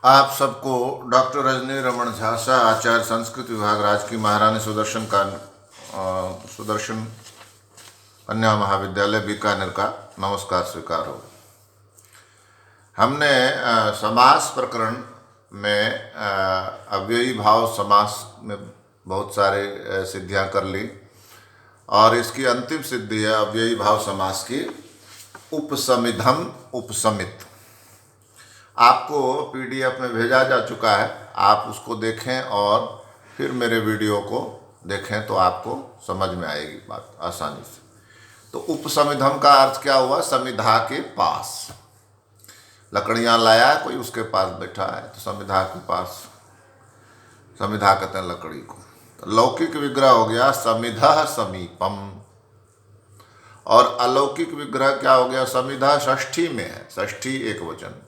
आप सबको डॉक्टर रजनी रमन झा शाह, आचार्य संस्कृत विभाग, राजकीय महारानी सुदर्शन कन्या महाविद्यालय बीकानेर का नमस्कार स्वीकार हो। हमने समास प्रकरण में अव्ययी भाव समास में बहुत सारे सिद्धियां कर ली और इसकी अंतिम सिद्धि है अव्ययी भाव समास की उपसमिधम उपसमित। आपको पीडीएफ में भेजा जा चुका है, आप उसको देखें और फिर मेरे वीडियो को देखें तो आपको समझ में आएगी बात आसानी से। तो उपसमिधम का अर्थ क्या हुआ? समिधा के पास। लकड़ियां लाया कोई, उसके पास बैठा है तो समिधा के पास, समिधा कहते हैं लकड़ी को। तो लौकिक विग्रह हो गया समिधा समीपम, और अलौकिक विग्रह क्या हो गया? समिधा षष्ठी में है, षष्ठी एक वचन,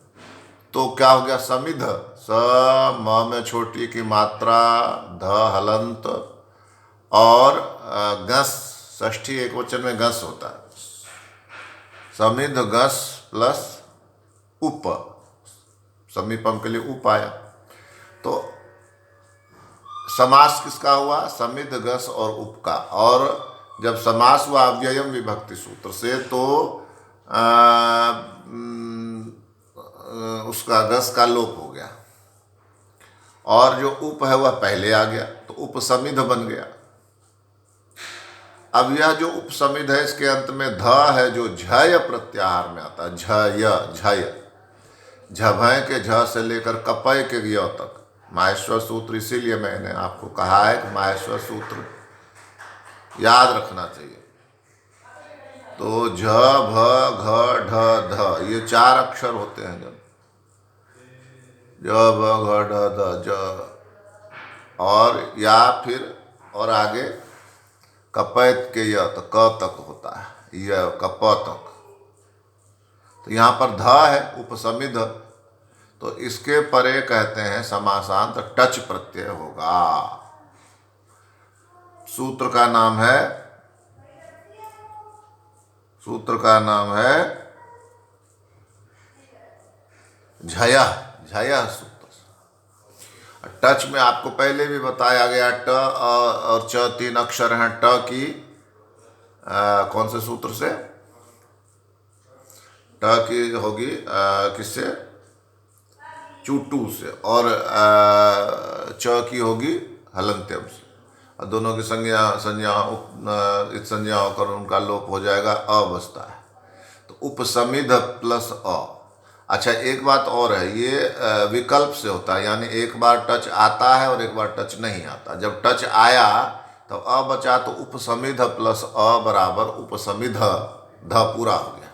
तो क्या हो गया? समिध, स म में छोटी की मात्रा, ध हलंत और गस, षष्ठी एक वचन में गस होता है। समिध गस प्लस उप, समीपम के लिए उप आया। तो समास किसका हुआ? समिध गस और उप का। और जब समास हुआ अव्ययम विभक्ति सूत्र से तो उसका गस का लोप हो गया और जो उप है वह पहले आ गया तो उपसमिध बन गया। अब यह जो उपसमिध है इसके अंत में ध है जो झय प्रत्याहार में आता है। झय, झय, झभय के झ से लेकर कपय के य तक माहेश्वर सूत्र, इसीलिए मैंने आपको कहा है कि माहेश्वर सूत्र याद रखना चाहिए। तो झ भ घ ढ ध ये चार अक्षर होते हैं। जब ज भ घ ढ ध ज, और या फिर और आगे कपैत के य तो क तक होता है, य कप तक। तो यहाँ पर ध है उपसमिध, तो इसके परे कहते हैं समासांत टच प्रत्यय होगा। सूत्र का नाम है, सूत्र का नाम है झया, झया सूत्र। टच में आपको पहले भी बताया गया, ट और च तीन अक्षर हैं। ट की कौन से सूत्र से? ट की होगी किससे? चूटू से, और च की होगी हलंत्यम से। और दोनों की संज्ञा संज्ञा होकर उनका लोप हो जाएगा, अ बचता है। तो उपसमिध प्लस अ। अच्छा, एक बात और है, ये विकल्प से होता है, यानी एक बार टच आता है और एक बार टच नहीं आता। जब टच आया तो अ बचा, तो उपसमिध प्लस अ बराबर उपसमिध, ध पूरा हो गया।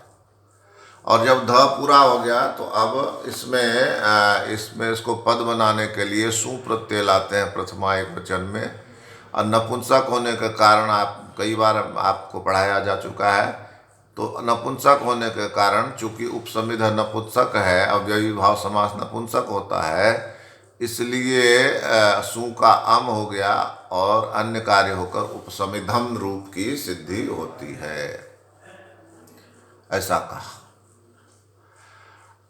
और जब ध पूरा हो गया तो अब इसमें इसको पद बनाने के लिए सु प्रत्यय लाते हैं प्रथमा एक वचन में। और नपुंसक होने के कारण, आप कई बार आपको पढ़ाया जा चुका है, तो नपुंसक होने के कारण, चूंकि उपसमिध नपुंसक है, अव्ययी भाव समास नपुंसक होता है, इसलिए सु का अम हो गया और अन्य कार्य होकर उपसमिधम रूप की सिद्धि होती है, ऐसा कहा।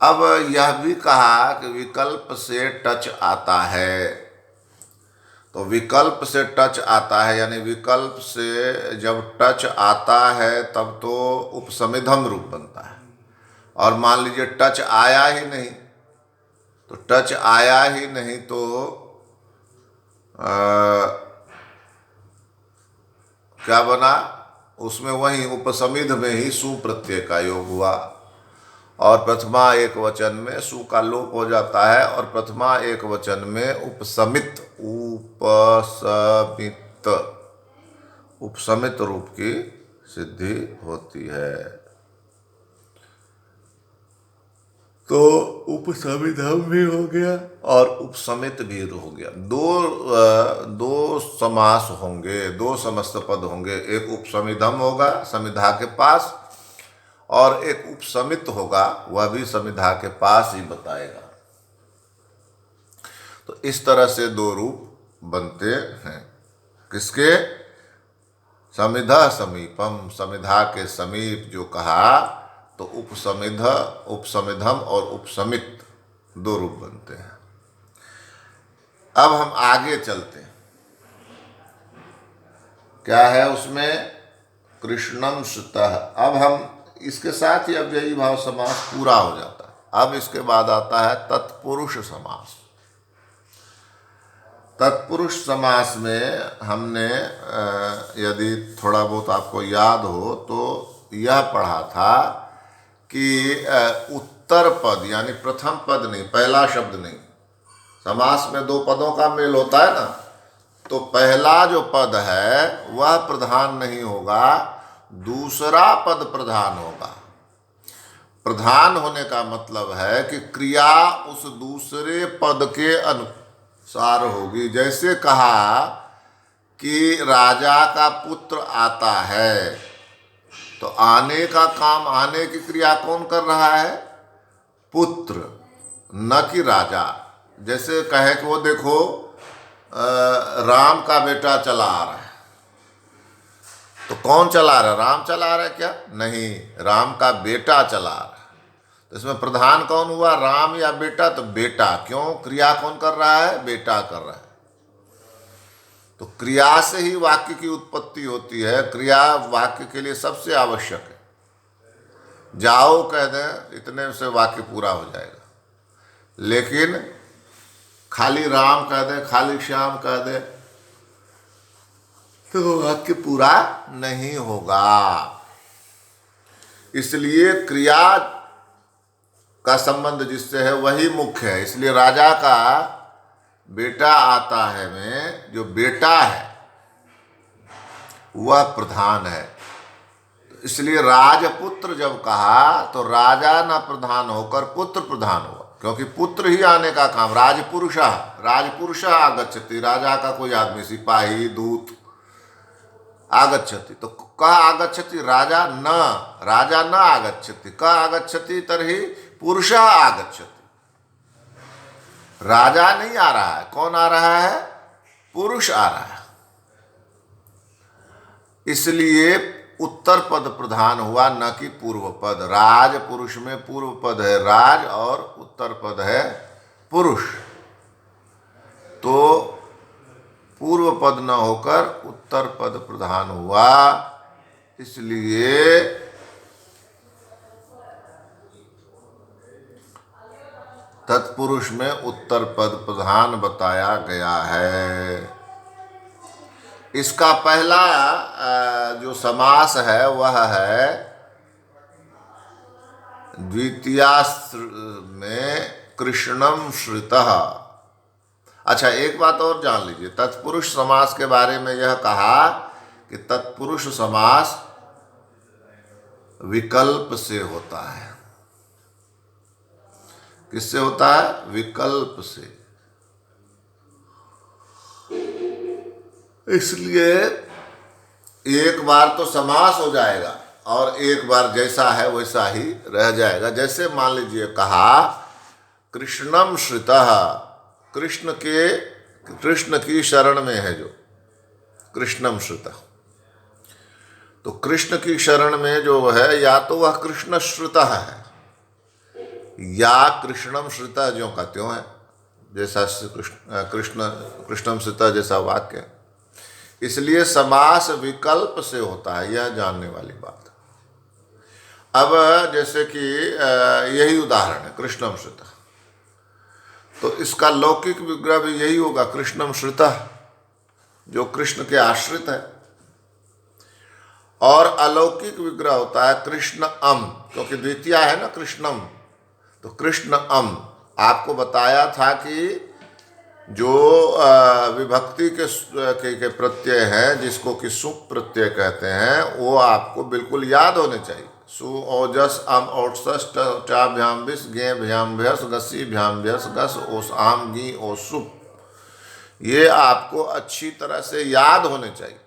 अब यह भी कहा कि विकल्प से टच आता है, तो विकल्प से टच आता है, यानी विकल्प से जब टच आता है तब तो उपसमिधम रूप बनता है। और मान लीजिए टच आया ही नहीं, तो टच आया ही नहीं तो क्या बना? उसमें वही उपसमिध में ही सु प्रत्यय का योग हुआ और प्रथमा एक वचन में सु का लोप हो जाता है और प्रथमा एक वचन में उपसमित, उपसमित रूप की सिद्धि होती है। तो उपसमिधम भी हो गया और उपसमित भी हो गया। दो समास होंगे, दो समस्त पद होंगे। एक उपसमिधम होगा समिधा के पास, और एक उपसमित होगा, वह भी समिधा के पास ही बताएगा। तो इस तरह से दो रूप बनते हैं। किसके? समिधा समीपम, समिधा के समीप जो कहा, तो उपसमिध, उपसमिधम और उपसमित दो रूप बनते हैं। अब हम आगे चलते हैं, क्या है उसमें, कृष्णम श्रुतः। अब हम इसके साथ ही अव्ययी भाव समास पूरा हो जाता है। अब इसके बाद आता है तत्पुरुष समास। तत्पुरुष समास में हमने यदि थोड़ा बहुत आपको याद हो तो यह पढ़ा था कि उत्तर पद यानी प्रथम पद नहीं, पहला शब्द नहीं, समास में दो पदों का मेल होता है ना, तो पहला जो पद है वह प्रधान नहीं होगा, दूसरा पद प्रधान होगा। प्रधान होने का मतलब है कि क्रिया उस दूसरे पद के अनुसार होगी। जैसे कहा कि राजा का पुत्र आता है, तो आने का काम, आने की क्रिया कौन कर रहा है, पुत्र, न कि राजा। जैसे कहे कि वो देखो राम का बेटा चला आ रहा है, तो कौन चला रहा है, राम चला रहा है क्या, नहीं, राम का बेटा चला रहा है। तो इसमें प्रधान कौन हुआ, राम या बेटा, तो बेटा। क्यों, क्रिया कौन कर रहा है, बेटा कर रहा है। तो क्रिया से ही वाक्य की उत्पत्ति होती है, क्रिया वाक्य के लिए सबसे आवश्यक है। जाओ कह दें, इतने से वाक्य पूरा हो जाएगा, लेकिन खाली राम कह दे, खाली श्याम कह दे, तो वाक्य पूरा नहीं होगा। इसलिए क्रिया का संबंध जिससे है वही मुख्य है। इसलिए राजा का बेटा आता है में जो बेटा है वह प्रधान है। इसलिए राजपुत्र जब कहा तो राजा न प्रधान होकर पुत्र प्रधान हुआ, क्योंकि पुत्र ही आने का काम। राजपुरुष आगच्छति, राजा का कोई आदमी, सिपाही, दूत आगच्छति, तो कह आगच्छति, राजा न आगच्छति, कह आगच्छति तर्हि पुरुष आगच्छति। राजा नहीं आ रहा है, कौन आ रहा है, पुरुष आ रहा है। इसलिए उत्तर पद प्रधान हुआ, न कि पूर्व पद। राज पुरुष में पूर्व पद है राज और उत्तर पद है पुरुष, तो पूर्व पद न होकर उत्तर पद प्रधान हुआ। इसलिए तत्पुरुष में उत्तर पद प्रधान बताया गया है। इसका पहला जो समास है वह है द्वितीयास्त्र में कृष्णम श्रितः। अच्छा, एक बात और जान लीजिए, तत्पुरुष समास के बारे में यह कहा कि तत्पुरुष समास विकल्प से होता है। किससे होता है, विकल्प से। इसलिए एक बार तो समास हो जाएगा और एक बार जैसा है वैसा ही रह जाएगा। जैसे मान लीजिए कहा कृष्णम श्रितः, कृष्ण की शरण में है जो कृष्णम श्रितः, तो कृष्ण की शरण में जो है या तो वह कृष्ण श्रुतः है या कृष्णम श्रितः ज्यों का त्यों है, जैसा कृष्णम श्रितः जैसा वाक्य है। इसलिए समास विकल्प से होता है, यह जानने वाली बात है। अब जैसे कि यही उदाहरण है कृष्णम श्रितः, तो इसका लौकिक विग्रह भी यही होगा, कृष्णम श्रितः, जो कृष्ण के आश्रित है। और अलौकिक विग्रह होता है कृष्ण अम, क्योंकि द्वितीय है ना कृष्णम, तो कृष्ण अम। आपको बताया था कि जो विभक्ति के प्रत्यय हैं, जिसको कि सुप प्रत्यय कहते हैं, वो आपको बिल्कुल याद होने चाहिए। सु ओजस अम ओट्सस टाभ्याम विस गे भ्याम भ्यस गसी भ्याम भ्यस गस ओस आम गी ओ सुप, ये आपको अच्छी तरह से याद होने चाहिए।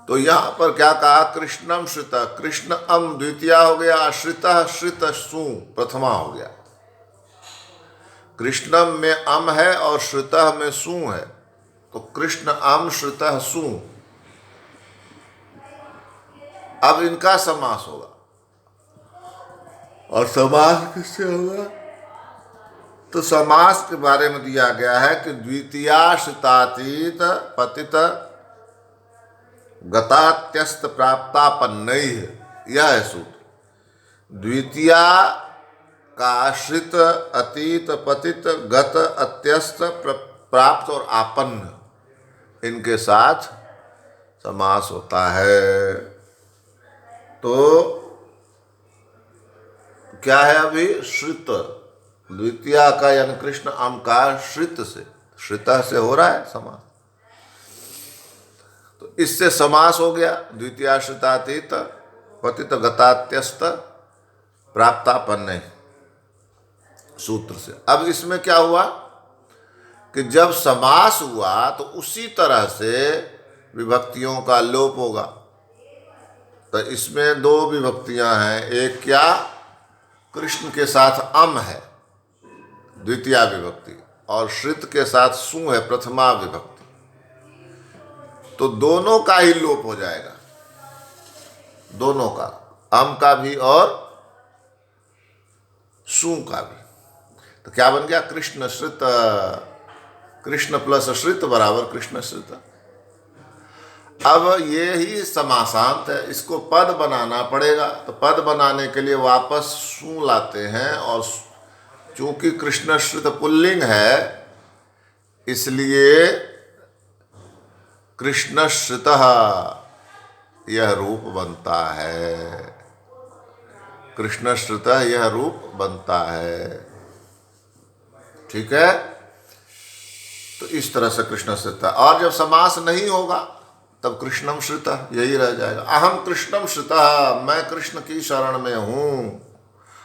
तो यहाँ पर क्या कहा, कृष्णम श्रितः, कृष्ण अम द्वितीय हो गया, श्रितः श्रित सु प्रथमा हो गया। कृष्णम में अम है और श्रुतः में सु है, तो कृष्ण अम श्रुतः सु। अब इनका समास होगा, और समास किससे होगा, तो समास के बारे में दिया गया है कि द्वितीयाश्रितातीत पतित गतात्यस्त प्राप्तापन्नैः, यह है सूत्र। द्वितीया का आश्रित, अतीत, पतित, गत, अत्यस्त, प्राप्त और आपन्न, इनके साथ समास होता है। तो क्या है अभी? श्रित। द्वितीया का यानी कृष्ण अम का श्रित से, श्रित से हो रहा है समास, तो इससे समास हो गया। द्वितीयाश्रितातीत पतित गतात्यस्त प्राप्तापन्न सूत्र से। अब इसमें क्या हुआ कि जब समास हुआ तो उसी तरह से विभक्तियों का लोप होगा। तो इसमें दो विभक्तियां हैं, एक क्या कृष्ण के साथ अम है द्वितीया विभक्ति, और श्रित के साथ सु है प्रथमा विभक्ति। तो दोनों का ही लोप हो जाएगा, दोनों का, अम का भी और सु का भी। तो क्या बन गया? कृष्ण श्रित, कृष्ण प्लस श्रित बराबर कृष्ण श्रित। अब ये ही समासांत है, इसको पद बनाना पड़ेगा। तो पद बनाने के लिए वापस सु लाते हैं, और चूंकि कृष्ण श्रित पुल्लिंग है इसलिए कृष्ण श्रितः यह रूप बनता है, कृष्ण श्रितः यह रूप बनता है। ठीक है, तो इस तरह से कृष्ण श्रितः। और जब समास नहीं होगा तब कृष्णम श्रितः यही रह जाएगा। अहम कृष्णम श्रितः, मैं कृष्ण की शरण में हूँ,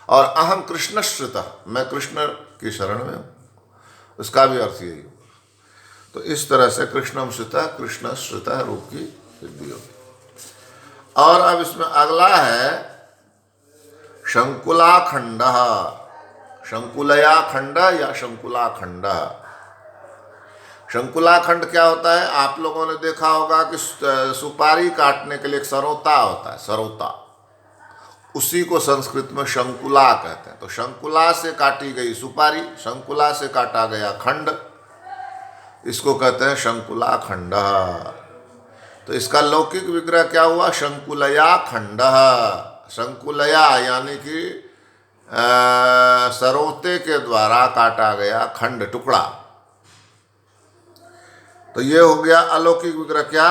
और अहम कृष्ण श्रितः, मैं कृष्ण की शरण में हूँ, उसका भी अर्थ यही होगा। तो इस तरह से कृष्णम श्रितः, कृष्ण श्रितः रूप की सिद्धि होगी। और अब इसमें अगला है शंकुलाखंड, शंकुलया खंड या शंकुलाखंड। शंकुलाखंड क्या होता है? आप लोगों ने देखा होगा कि सुपारी काटने के लिए एक सरोता होता है, सरोता, उसी को संस्कृत में शंकुला कहते हैं। तो शंकुला से काटी गई सुपारी, शंकुला से काटा गया खंड, इसको कहते हैं शंकुला खंड। तो इसका लौकिक विग्रह क्या हुआ? शंकुलया खंड। शंकुलया यानी कि सरोते के द्वारा काटा गया खंड, टुकड़ा। तो ये हो गया अलौकिक विग्रह। क्या?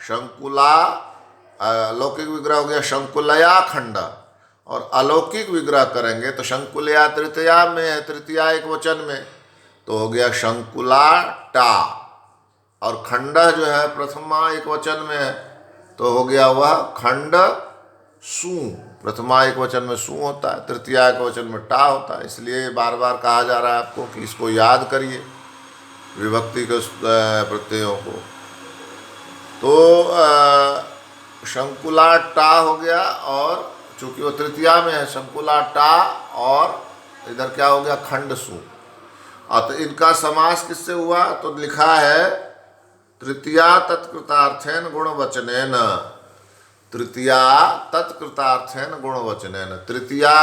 शंकुला। लौकिक विग्रह हो गया शंकुलया खंड, और अलौकिक विग्रह करेंगे तो शंकुलया तृतीया में है, तृतीया एक वचन में, तो हो गया शंकुला टा, और खंड जो है प्रथमा एक वचन में है, तो हो गया वह खंड सु। प्रथमा एक वचन में सु होता है, तृतीया एक वचन में टा होता है। इसलिए बार बार कहा जा रहा है आपको कि इसको याद करिए, विभक्ति के प्रत्ययों को। तो शंकुला टा हो गया, और चूंकि वो तृतीया में है शंकुला टा, और इधर क्या हो गया? खंड सु। तो इनका समास किससे हुआ? तो लिखा है तृतीया तत्कृतार्थेन गुणवचनेन, तृतीया तत्कृतार्थेन गुणवचनेन। तृतीया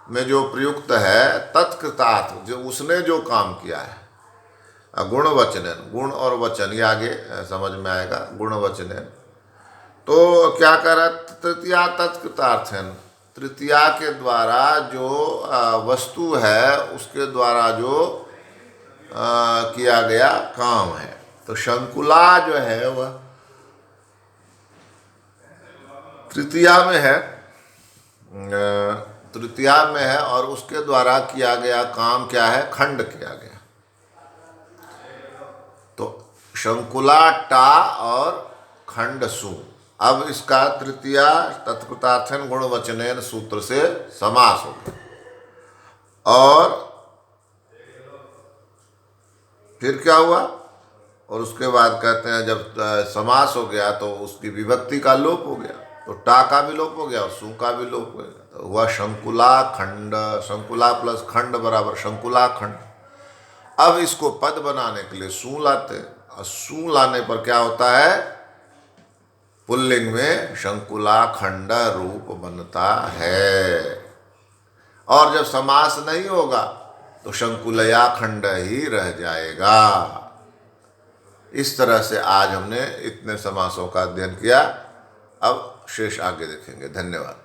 में जो प्रयुक्त है तत्कृतार्थ, जो उसने जो काम किया है, गुणवचनेन, गुण और वचन, ये आगे समझ में आएगा, गुणवचनेन। तो क्या कर रहा है? तृतीया तत्कृतार्थेन, तृतीया के द्वारा जो वस्तु है उसके द्वारा जो किया गया काम है। तो शंकुला जो है वह तृतीया में है, तृतीया में है, और उसके द्वारा किया गया काम क्या है? खंड किया गया। तो शंकुला टा और खंड सु। अब इसका तृतीया तत्कृतार्थेन गुणवचनेन सूत्र से समास हो गया। और फिर क्या हुआ? और उसके बाद कहते हैं जब समास हो गया तो उसकी विभक्ति का लोप हो गया, तो टा का भी लोप हो गया और सु का भी लोप हो गया, तो हुआ शंकुला खंड। शंकुला प्लस खंड बराबर शंकुला खंड। अब इसको पद बनाने के लिए सु लाते, और सु लाने पर क्या होता है? पुल्लिंग में शंकुला खंड रूप बनता है। और जब समास नहीं होगा तो शंकुलया खंड ही रह जाएगा। इस तरह से आज हमने इतने समासों का अध्ययन किया। अब शेष आगे देखेंगे। धन्यवाद।